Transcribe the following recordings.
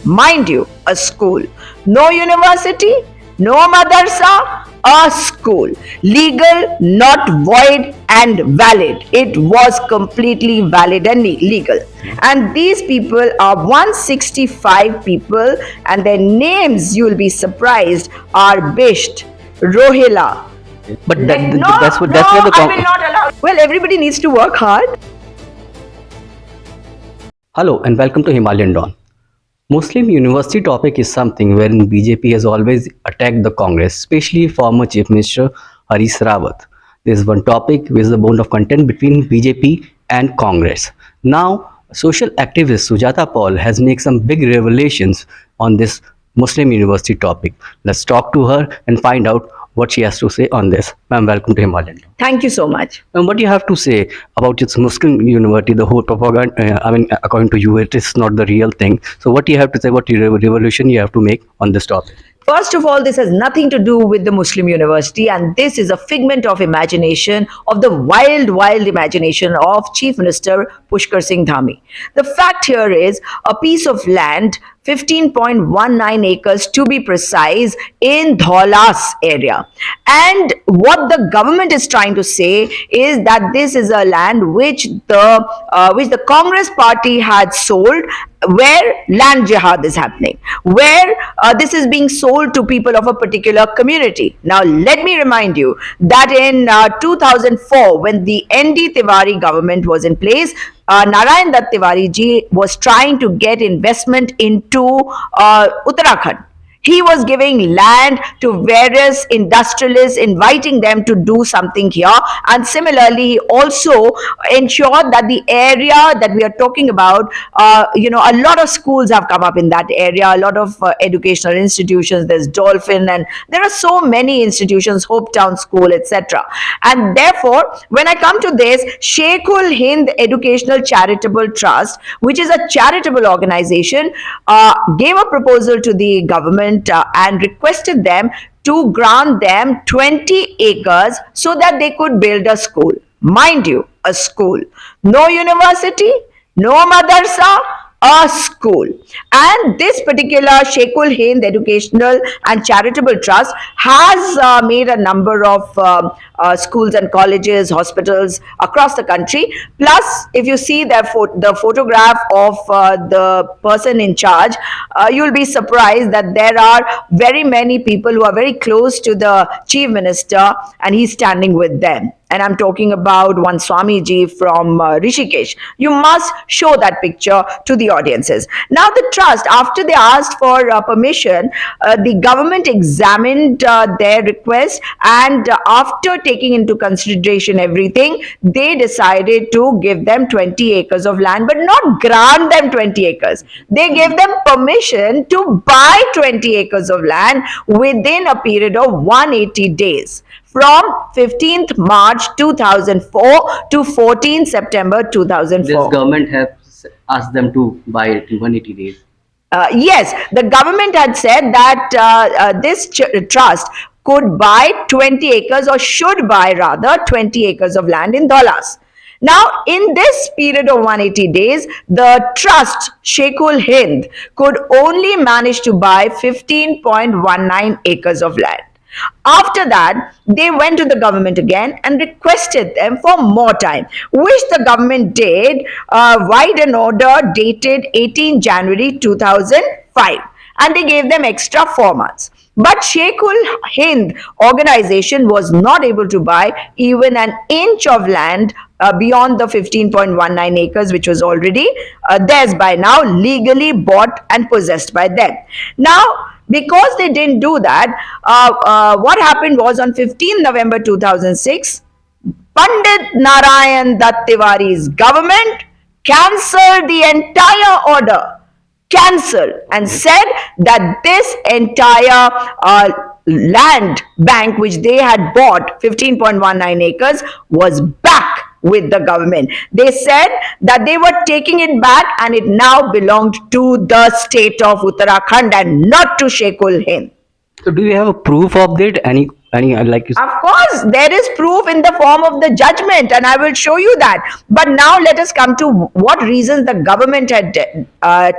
Mind you, a school. No university, no madrasa, a school. Legal, not void, and valid. It was completely valid and legal. And these people are 165 people, and their names, you'll be surprised, are Bisht, Rohila. But No, that's where the I will not allow. Well, everybody needs to work hard. Hello and welcome to Himalayan Dawn. Muslim university topic is something wherein BJP has always attacked the Congress, especially former Chief Minister Harish Rawat. This is one topic which is the bone of contention between BJP and Congress. Now, social activist Sujata Paul has made some big revelations on this Muslim university topic. Let's talk to her and find out what she has to say on this. Ma'am, welcome to Himalayan Dawn. Thank you so much. And what do you have to say about its Muslim university, the whole propaganda? According to you, it is not the real thing. So, what do you have to say? What revolution you have to make on this topic? First of all, this has nothing to do with the Muslim university, and this is a figment of imagination, of the wild, wild imagination of Chief Minister Pushkar Singh Dhami. The fact here is a piece of land, 15.19 acres to be precise, in Dhoulas area. And what the government is trying to say is that this is a land which the Congress party had sold, where land jihad is happening, where this is being sold to people of a particular community. Now, let me remind you that in 2004, when the ND Tiwari government was in place, Narayan Dutt Tiwari ji was trying to get investment into Uttarakhand. He was giving land to various industrialists, inviting them to do something here. And similarly, he also ensured that the area that we are talking about, a lot of schools have come up in that area, a lot of educational institutions. There's Dolphin, and there are so many institutions, Hope Town School, etc. And therefore, when I come to this, Sheikhul Hind Educational Charitable Trust, which is a charitable organization, gave a proposal to the government and requested them to grant them 20 acres so that they could build a school. Mind you, a school. No university, no madrasa, a school. And this particular Sheikhul Hind Educational and Charitable Trust has made a number of schools and colleges, hospitals across the country. Plus, if you see the photograph of the person in charge, you'll be surprised that there are very many people who are very close to the Chief Minister, and he's standing with them. And I'm talking about one Swamiji from Rishikesh. You must show that picture to the audiences. Now, the trust, after they asked for permission, the government examined their request, and after taking into consideration everything, they decided to give them 20 acres of land, but not grant them 20 acres. They gave them permission to buy 20 acres of land within a period of 180 days. From 15th March 2004 to 14th September 2004. This government has asked them to buy it in 180 days. Yes, the government had said that this trust could buy 20 acres, or should buy rather 20 acres of land in Dhoulas. Now, in this period of 180 days, the trust, Sheikhul Hind, could only manage to buy 15.19 acres of land. After that, they went to the government again and requested them for more time, which the government did, via an order dated 18 January 2005. And they gave them extra 4 months. But Sheikhul Hind organization was not able to buy even an inch of land beyond the 15.19 acres, which was already theirs by now, legally bought and possessed by them. Now, because they didn't do that, what happened was on 15 November 2006, Pandit Narayan Dutt Tiwari's government cancelled the entire order, cancelled, and said that this entire land bank which they had bought, 15.19 acres, was back with the government. They said that they were taking it back and it now belonged to the state of Uttarakhand and not to Sheikhul Hind. So, do you have a proof of that? Any like? Of course, course, there is proof in the form of the judgment, and I will show you that. But now let us come to what reasons the government had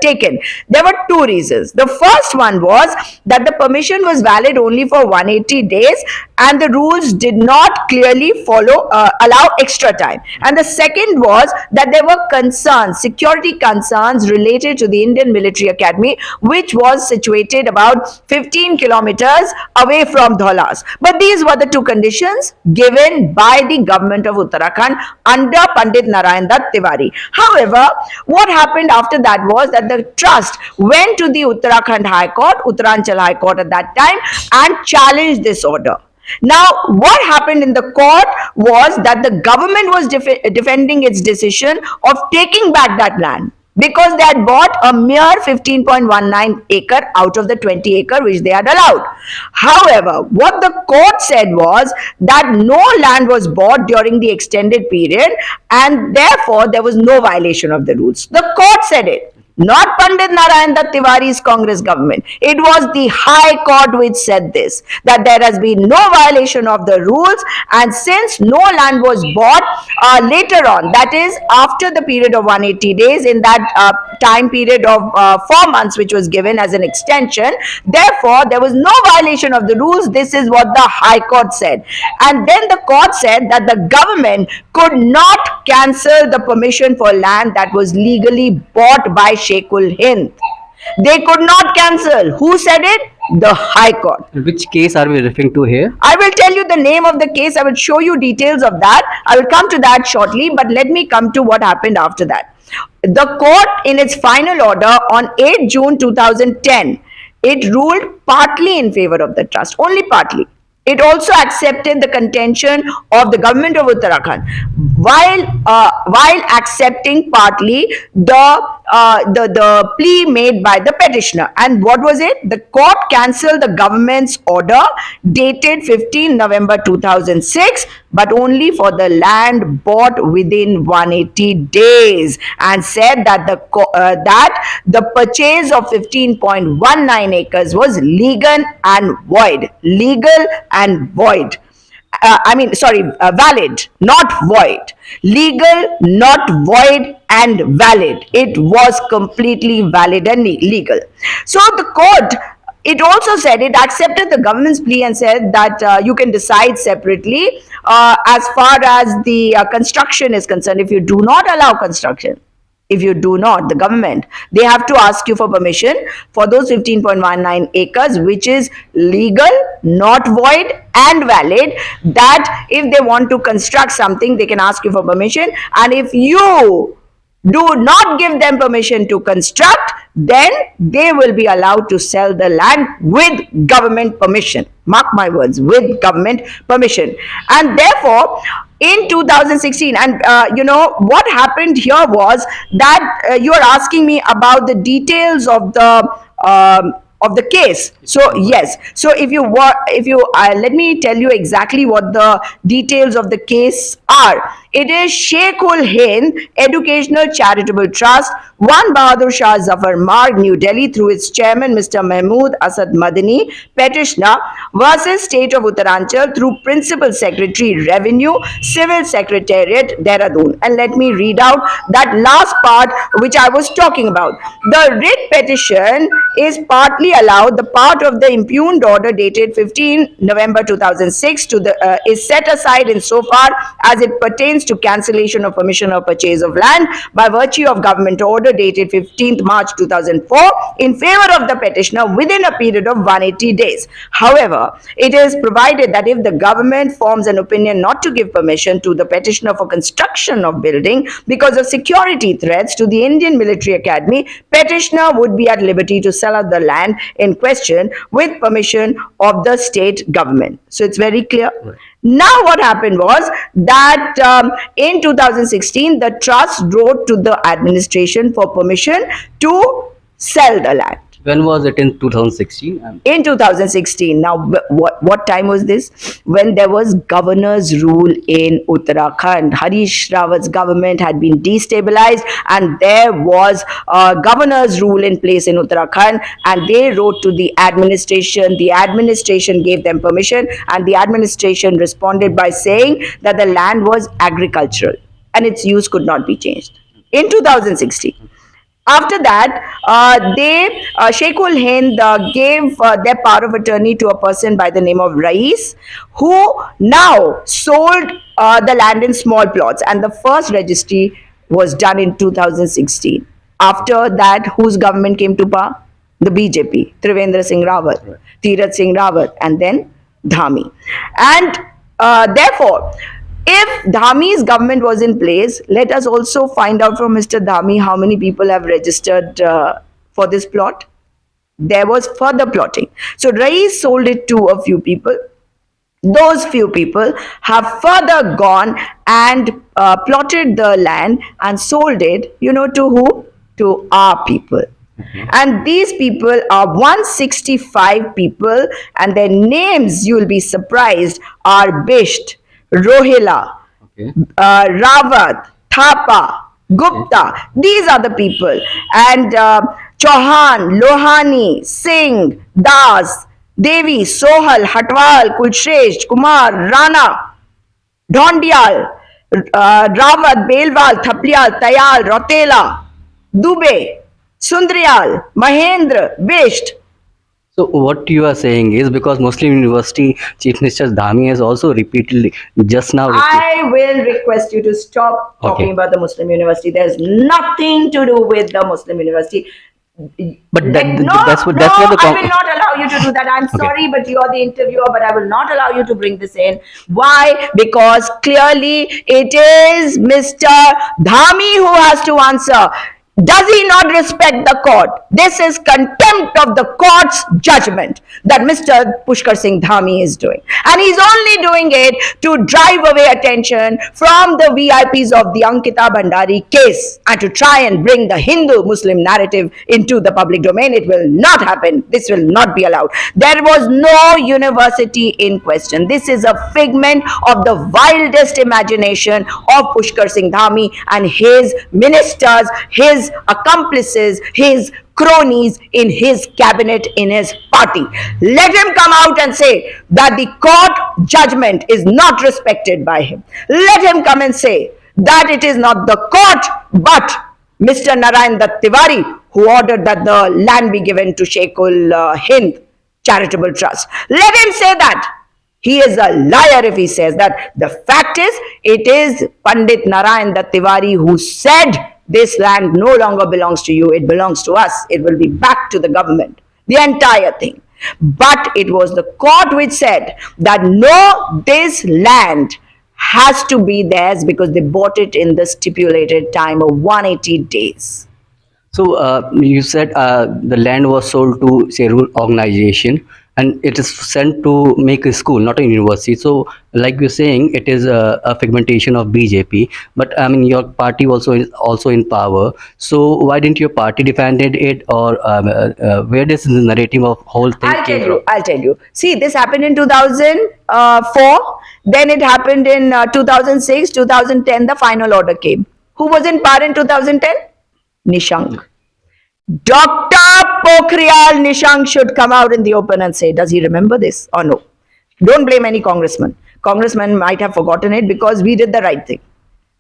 taken. There were two reasons. The first one was that the permission was valid only for 180 days, and the rules did not clearly allow extra time. And the second was that there were concerns, security concerns related to the Indian Military Academy, which was situated about 15 kilometers away from Dhoulas. But these were the two conditions given by the government of Uttarakhand under Pandit Narayan Dutt Tiwari. However, what happened after that was that the trust went to the Uttarakhand High Court, Uttaranchal High Court at that time, and challenged this order. Now, what happened in the court was that the government was defending its decision of taking back that land, because they had bought a mere 15.19 acre out of the 20 acre which they had allowed. However, what the court said was that no land was bought during the extended period, and therefore there was no violation of the rules. The court said it, not Pandit Narayan Dutt Tiwari's Congress government. It was the High Court which said this, that there has been no violation of the rules, and since no land was bought later on, that is after the period of 180 days, in that time period of 4 months which was given as an extension, therefore there was no violation of the rules. This is what the High Court said. And then the court said that the government could not cancel the permission for land that was legally bought by Sheikhul Hind. They could not cancel. Who said it? The High Court. Which case are we referring to here? I will tell you the name of the case. I will show you details of that. I will come to that shortly, but let me come to what happened after that. The court, in its final order on 8 June 2010, it ruled partly in favor of the trust, only partly. It also accepted the contention of the government of Uttarakhand, while accepting partly the plea made by the petitioner. And what was it? The court cancelled the government's order dated 15 November 2006, but only for the land bought within 180 days, and said that the purchase of 15.19 acres was legal and void. Legal and void. Valid, not void. Legal, not void, and valid. It was completely valid and legal. So the court, it also said, it accepted the government's plea and said that you can decide separately as far as the construction is concerned. If you do not allow construction, if you do not, the government, they have to ask you for permission for those 15.19 acres, which is legal, not void, and valid, that if they want to construct something, they can ask you for permission. And if you do not give them permission to construct, then they will be allowed to sell the land with government permission. Mark my words, with government permission. And therefore, in 2016, and what happened here was that you are asking me about the details of the case. So yes, so if you let me tell you exactly what the details of the case are. It is Sheikhul Hind Educational Charitable Trust, 1 Bahadur Shah Zafar Marg, New Delhi, through its chairman Mr. Mahmood Asad Madani, petitioner, versus State of Uttaranchal through Principal Secretary Revenue, Civil Secretariat, Dehradun. And let me read out that last part which I was talking about. The writ petition is partly allowed. The part of the impugned order dated 15 November 2006 is set aside insofar as it pertains to cancellation of permission or purchase of land by virtue of government order dated 15th March 2004 in favor of the petitioner within a period of 180 days. However, it is provided that if the government forms an opinion not to give permission to the petitioner for construction of building because of security threats to the Indian Military Academy, petitioner would be at liberty to sell out the land in question with permission of the state government. So it's very clear. Right. Now what happened was that in 2016, the trust wrote to the administration for permission to sell the land. When was it in 2016? In 2016. Now, what time was this? When there was governor's rule in Uttarakhand. Harish Rawat's government had been destabilized, and there was a governor's rule in place in Uttarakhand, and they wrote to the administration. The administration gave them permission, and the administration responded by saying that the land was agricultural and its use could not be changed in 2016. After that, they Sheikhul Hind gave their power of attorney to a person by the name of Rais, who now sold the land in small plots, and the first registry was done in 2016. After that, whose government came to power? The BJP, Trivendra Singh Rawat, right. Tirath Singh Rawat, and then Dhami. And therefore, if Dhami's government was in place, let us also find out from Mr. Dhami how many people have registered for this plot. There was further plotting. So Rais sold it to a few people. Those few people have further gone and plotted the land and sold it, to who? To our people. And these people are 165 people, and their names, you will be surprised, are Bisht, Rohila, Okay. Rawat, Thapa, Gupta. These are the people. And Chauhan, Lohani, Singh, Das, Devi, Sohal, Hatwal, Kulshresht, Kumar, Rana, Dhondial, Rawat, Belwal, Thaplial, Tayal, Rotela, Dubey, Sundrial, Mahendra, Bisht. So what you are saying is because Muslim University Chief Minister Dhami has also repeatedly just now. I will request you to stop talking Okay. about the Muslim University. There's nothing to do with the Muslim University. But No, that's what no, the I will not allow you to do that. I'm sorry, but you're the interviewer, but I will not allow you to bring this in. Why? Because clearly it is Mr. Dhami who has to answer. Does he not respect the court? This is contempt of the court's judgment that Mr. Pushkar Singh Dhami is doing. And he's only doing it to drive away attention from the VIPs of the Ankita Bhandari case and to try and bring the Hindu-Muslim narrative into the public domain. It will not happen. This will not be allowed. There was no university in question. This is a figment of the wildest imagination of Pushkar Singh Dhami and his ministers, his accomplices, his cronies in his cabinet, in his party. Let him come out and say that the court judgment is not respected by him. Let him come and say that it is not the court but Mr. Narayan Dutt Tiwari who ordered that the land be given to Sheikhul Hind Charitable Trust. Let him say that. He is a liar if he says that. The fact is, it is Pandit Narayan Dutt Tiwari who said this land no longer belongs to you, it belongs to us. It will be back to the government. The entire thing. But it was the court which said that no, this land has to be theirs because they bought it in the stipulated time of 180 days. So you said the land was sold to Serul organization and it is sent to make a school, not a university. So like you're saying, it is a figmentation of BJP. But I mean, your party also in power. So why didn't your party defended it, or where does the narrative of whole thing I'll came tell from? you. I'll tell you. See, this happened in 2004. Then it happened in 2006, 2010. The final order came. Who was in power in 2010? Nishank. Dr. Pokhriyal Nishank should come out in the open and say, does he remember this or no? Don't blame any congressman. Congressman might have forgotten it because we did the right thing.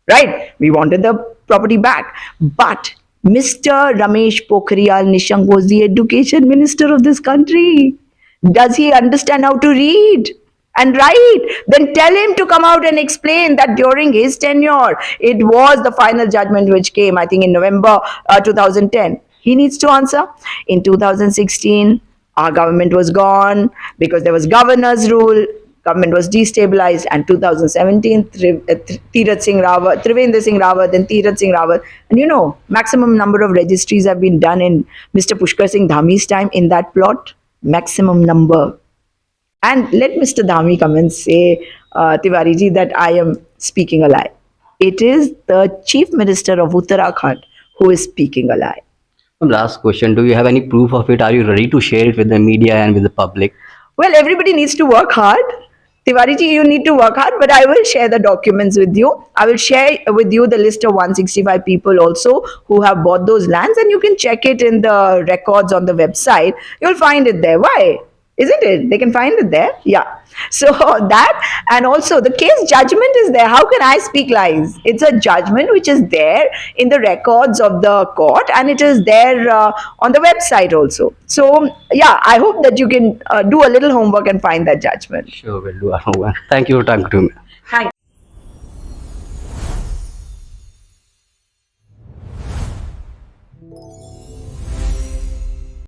Right? We wanted the property back. But Mr. Ramesh Pokhriyal Nishank was the education minister of this country. Does he understand how to read and write? Then tell him to come out and explain that during his tenure, it was the final judgment which came, I think, in November 2010. He needs to answer. In 2016, our government was gone because there was governor's rule. Government was destabilized, and 2017, Tirath Singh Rawat, Trivendra Singh Rawat, then Tirath Singh Rawat. And maximum number of registries have been done in Mr. Pushkar Singh Dhami's time in that plot. Maximum number. And let Mr. Dhami come and say, Tiwari ji, that I am speaking a lie. It is the Chief Minister of Uttarakhand who is speaking a lie. One last question: do you have any proof of it? Are you ready to share it with the media and with the public? Well, everybody needs to work hard. Tiwariji, you need to work hard, but I will share the documents with you. I will share with you the list of 165 people also who have bought those lands, and you can check it in the records on the website. You'll find it there. Why? Isn't it? They can find it there. Yeah. So that, and also the case judgment is there. How can I speak lies? It's a judgment which is there in the records of the court, and it is there on the website also. So yeah, I hope that you can do a little homework and find that judgment. Sure, we'll do our homework. Thank you for talking to me. Thank